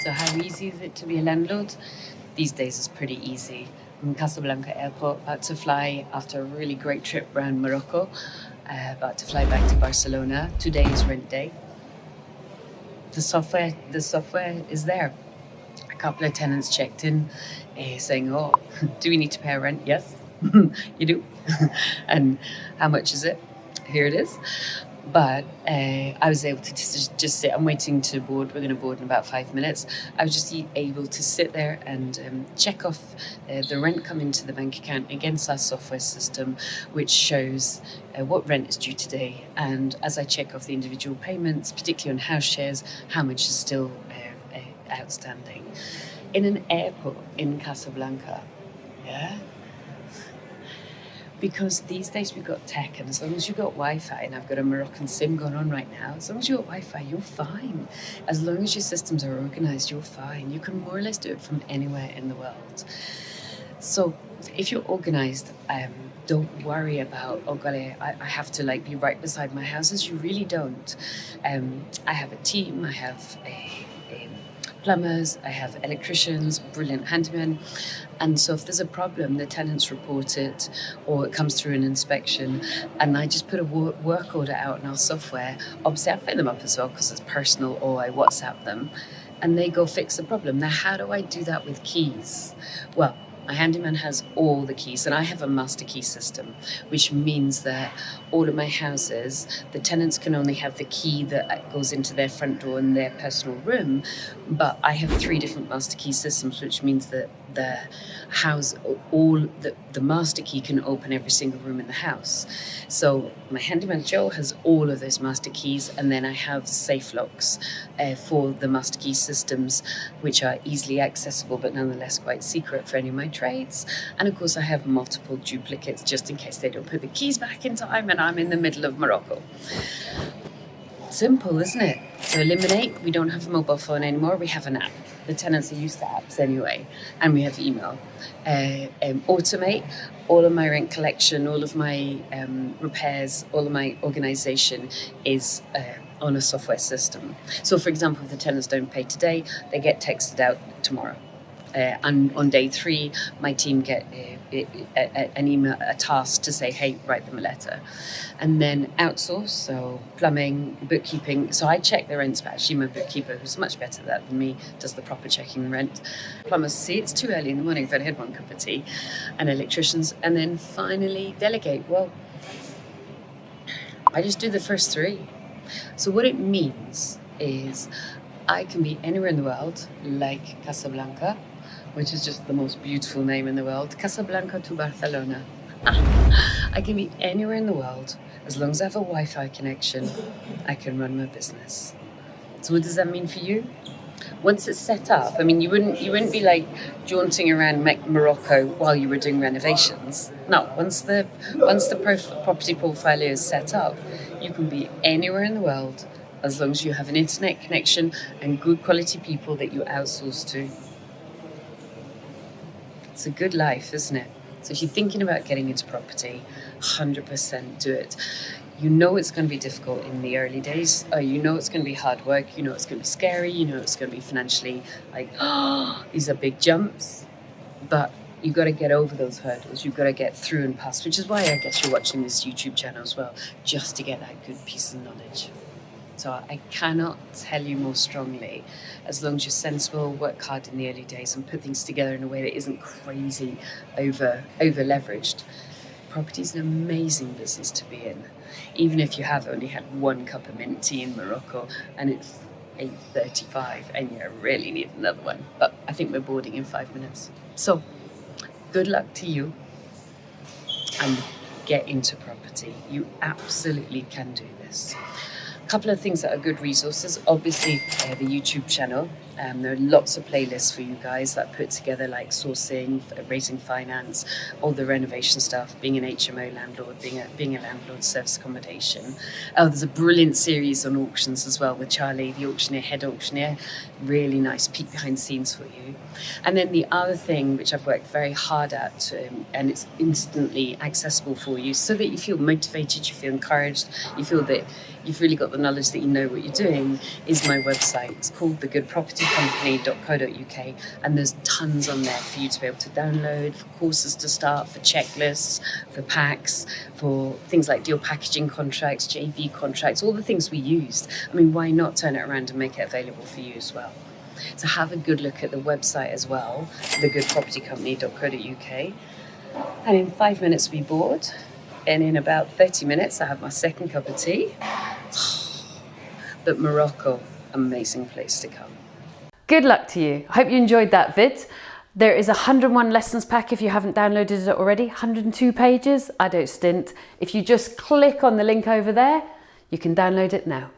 So how easy is it to be a landlord? These days it's pretty easy. I'm in Casablanca airport, about to fly after a really great trip around Morocco, about to fly back to Barcelona. Today is rent day. The software is there. A couple of tenants checked in saying, oh, do we need to pay our rent? Yes, you do. And how much is it? Here it is. But I was able to just sit. I'm waiting to board. We're going to board in about 5 minutes. I was just able to sit there and check off the rent come into the bank account against our software system, which shows what rent is due today. And as I check off the individual payments, particularly on house shares, how much is still outstanding. In an airport in Casablanca, yeah? Because these days we've got tech, and as long as you've got Wi-Fi, and I've got a Moroccan SIM going on right now, as long as you've got Wi-Fi, you're fine. As long as your systems are organised, you're fine. You can more or less do it from anywhere in the world. So if you're organised, don't worry about, oh golly, I have to be right beside my houses. You really don't. I have a team, I have plumbers, I have electricians, brilliant handymen. And so if there's a problem, the tenants report it or it comes through an inspection, and I just put a work order out in our software. Obviously I fit them up as well because it's personal, or I WhatsApp them and they go fix the problem. Now, how do I do that with keys? Well, my handyman has all the keys, and I have a master key system, which means that all of my houses, the tenants can only have the key that goes into their front door in their personal room, but I have 3 different master key systems, which means that the house, the master key can open every single room in the house. So my handyman Joe has all of those master keys, and then I have safe locks for the master key systems, which are easily accessible but nonetheless quite secret for any of my trades. And of course I have multiple duplicates just in case they don't put the keys back in time and I'm in the middle of Morocco. Simple, isn't it? So eliminate, we don't have a mobile phone anymore, we have an app. The tenants are used to apps anyway, and we have email. Automate, all of my rent collection, all of my repairs, all of my organisation is on a software system. So for example, if the tenants don't pay today, they get texted out tomorrow. And on day 3, my team get an email, a task to say, hey, write them a letter. And then outsource, so plumbing, bookkeeping. So I check the rents, but actually my bookkeeper, who's much better at that than me, does the proper checking the rent. Plumbers, see, it's too early in the morning if I'd had one cup of tea. And electricians. And then finally delegate. Well, I just do the first 3. So what it means is I can be anywhere in the world, like Casablanca, which is just the most beautiful name in the world. Casablanca to Barcelona. I can be anywhere in the world. As long as I have a Wi-Fi connection, I can run my business. So what does that mean for you? Once it's set up, I mean, you wouldn't be jaunting around Morocco while you were doing renovations. No, once the property portfolio is set up, you can be anywhere in the world as long as you have an internet connection and good quality people that you outsource to. It's a good life, isn't it? So if you're thinking about getting into property, 100% do it. You know it's going to be difficult in the early days. You know it's going to be hard work. You know it's going to be scary. You know it's going to be financially these are big jumps. But you've got to get over those hurdles. You've got to get through and past, which is why I guess you're watching this YouTube channel as well, just to get that good piece of knowledge. So I cannot tell you more strongly, as long as you're sensible, work hard in the early days and put things together in a way that isn't crazy over leveraged. Property is an amazing business to be in, even if you have only had 1 cup of mint tea in Morocco and it's 8:35 and you really need another one. But I think we're boarding in 5 minutes. So good luck to you and get into property. You absolutely can do this. A couple of things that are good resources. Obviously, the YouTube channel. There are lots of playlists for you guys that put together sourcing, raising finance, all the renovation stuff, being an HMO landlord, being a landlord service accommodation. Oh, there's a brilliant series on auctions as well with Charlie, the auctioneer, head auctioneer. Really nice peek behind scenes for you. And then the other thing, which I've worked very hard at, and it's instantly accessible for you so that you feel motivated, you feel encouraged, you feel that you've really got the knowledge that you know what you're doing, is my website. It's called The Good Property propertycompany.co.uk, and there's tons on there for you to be able to download, for courses to start, for checklists, for packs, for things like deal packaging contracts, JV contracts, all the things we used. I mean, why not turn it around and make it available for you as well? So have a good look at the website as well, thegoodpropertycompany.co.uk. And in 5 minutes we board, and in about 30 minutes I have my second cup of tea. But Morocco, amazing place to come. Good luck to you. I hope you enjoyed that vid. There is a 101 lessons pack if you haven't downloaded it already. 102 pages, I don't stint. If you just click on the link over there, you can download it now.